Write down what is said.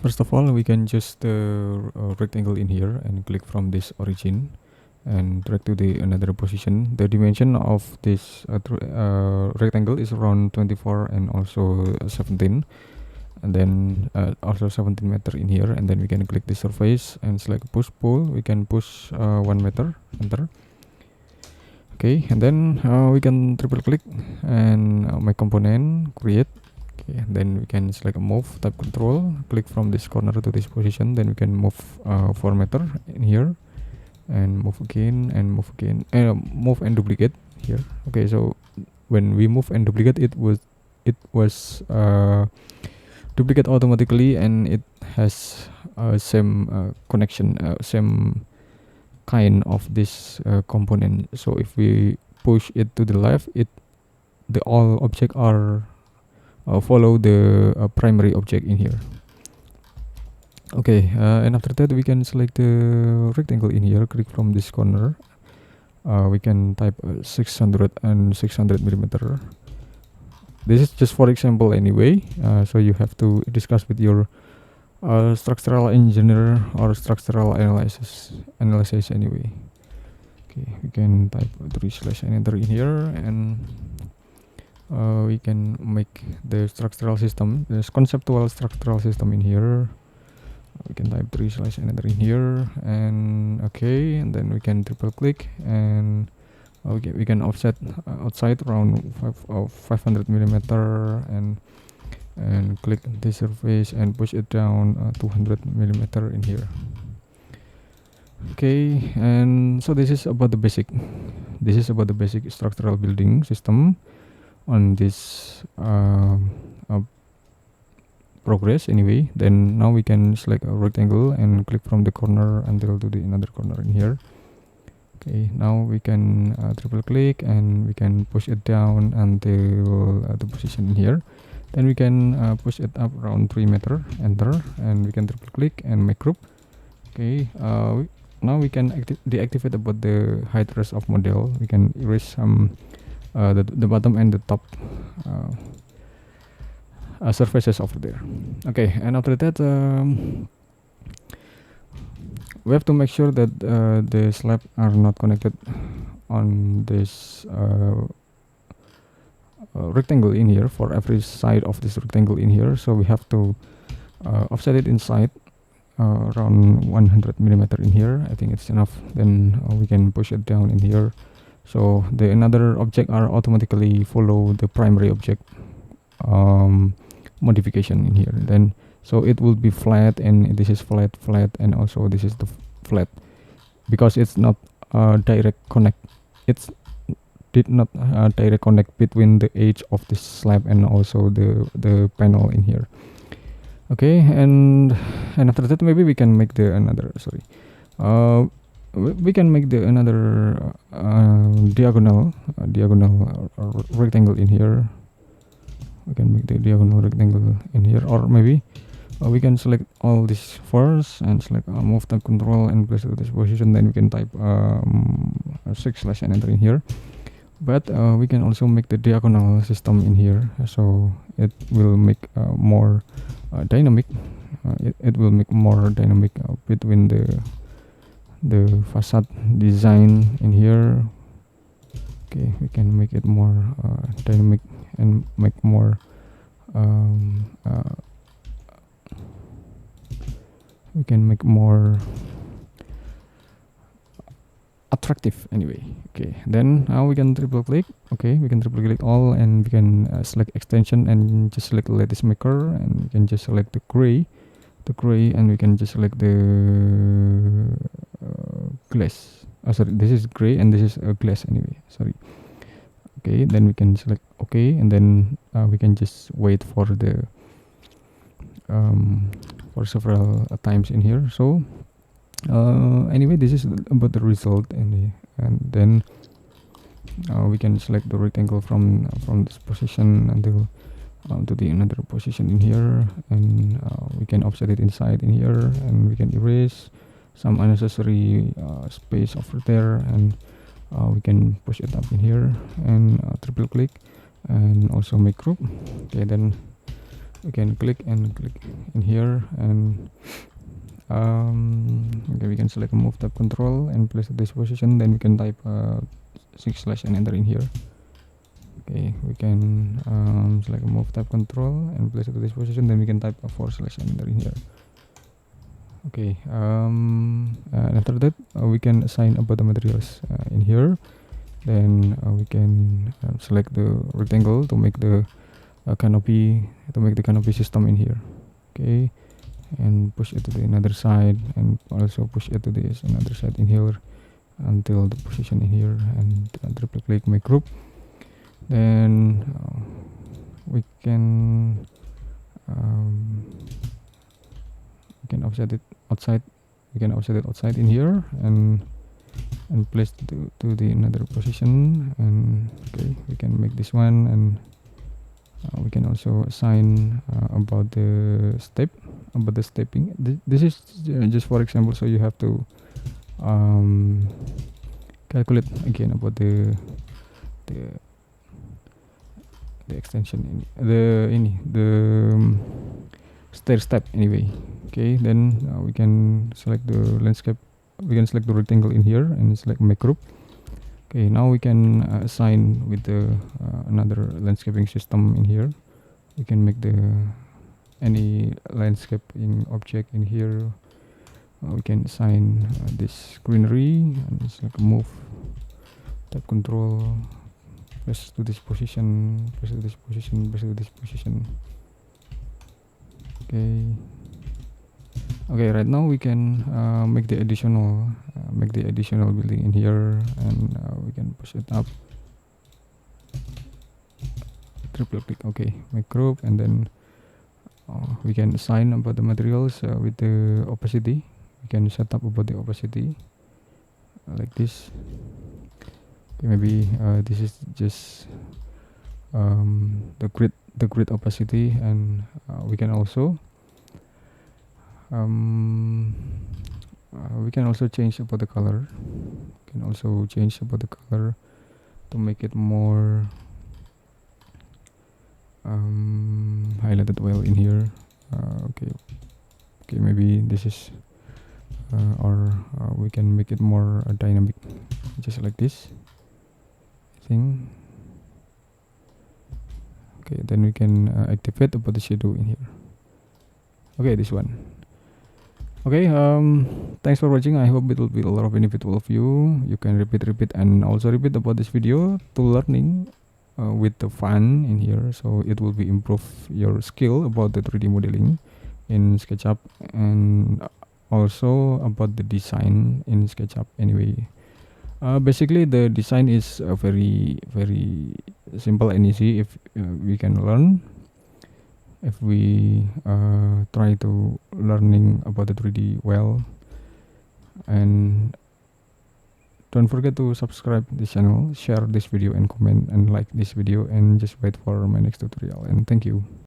First of all, we can choose the rectangle in here and click from this origin and drag to the another position. The dimension of this rectangle is around 24 and also 17, and then also 17 meter in here, and then we can click the surface and select push pull. We can push 1 meter, enter. Okay, and then we can triple click and make component, create. Okay, then we can select move, type control, click from this corner to this position, then we can move 4 meter in here and move again and move again, move and duplicate here. Okay, so when we move and duplicate, it was duplicate automatically, and it has same connection, same kind of this component. So if we push it to the left, the all object are follow the primary object in here. Okay, and after that we can select the rectangle in here, click from this corner. We can type 600 and 600 millimeter. This is just for example anyway, so you have to discuss with your structural engineer or structural analysis anyway. Okay, we can type 3/enter in here, and we can make the structural system, this conceptual structural system in here. We can type 3/enter in here, and okay, and then we can triple click, and okay, we can offset outside around 500 millimeter, and click the surface and push it down 200 millimeter in here. Okay, and so this is about the basic structural building system on this progress anyway. Then now we can select a rectangle and click from the corner until to the another corner in here. Okay, now we can triple click and we can push it down until the position in here. Then we can push it up around 3 meter, enter, and we can triple click and make group. Okay, now we can deactivate about the height rest of model. We can erase some the bottom and the top surfaces over there. Okay, and after that we have to make sure that the slab are not connected on this rectangle in here for every side of this rectangle in here. So we have to offset it inside around 100 millimeter in here. I think it's enough. Then we can push it down in here, so the another object are automatically follow the primary object modification in here. Then so it will be flat, and this is flat, and also this is the flat, because it's not direct connect. It's did not direct connect between the edge of this slab and also the panel in here. Okay, and after that maybe we can make the another we can make the another diagonal rectangle in here. We can make the diagonal rectangle in here, or maybe we can select all this first and select move tab control and place it to this position. Then we can type 6/enter in here. But we can also make the diagonal system in here, so it will make more dynamic. It will make more dynamic between the facade design in here. Okay, we can make it more dynamic and make more we can make more attractive anyway. Okay, then now we can triple click. Okay, we can triple click all, and we can select extension and just select lattice maker, and we can just select the gray, and we can just select the glass. Sorry, this is gray and this is a glass anyway, sorry. Okay, then we can select okay, and then we can just wait for the for several times in here. So anyway, this is about the result, and then we can select the rectangle from this position until to the another position in here, and we can offset it inside in here, and we can erase some unnecessary space over there, and we can push it up in here and triple click and also make group. Okay, then we can click in here, and okay, we can select move tab control and place at this position. Then we can type 6/ and enter in here. Okay, we can select move tab control and place it to this position. Then we can type a 4/ and enter in here. Okay, and after that we can assign about the materials in here. Then we can select the rectangle to make the canopy system in here. Okay, and push it to the another side, and also push it to this another side in here until the position in here, and triple click make group. Then we can offset it outside. We can offset it outside in here, and place to the another position. And okay, we can make this one, and we can also assign about the stepping. This is just for example, so you have to calculate again about the extension the stair step anyway. Okay, then we can select the landscape. We can select the rectangle in here and select make group. Okay, now we can assign with the another landscaping system in here. We can make the any landscaping object in here. We can assign this greenery, and select move tab control, press to this position, press to this position, press to this position. Okay, right now we can make the additional building in here, and we can push it up, triple click. Okay, make group, and then we can assign about the materials with the opacity. We can set up about the opacity like this. Okay, maybe this is just the grid opacity, and we can also change about the color. To make it more highlighted well in here. Okay, maybe this is or we can make it more dynamic, just like this thing. Okay, then we can activate about the shadow in here. Okay, this one. Okay, thanks for watching. I hope it will be a lot of benefit to all of you. You can repeat and also repeat about this video to learning with the fun in here, so it will be improve your skill about the 3D modeling in SketchUp, and also about the design in SketchUp anyway. Basically the design is very simple and easy if we can learn, if we try to learning about the 3D well. And don't forget to subscribe this channel, share this video, and comment and like this video, and just wait for my next tutorial. And thank you.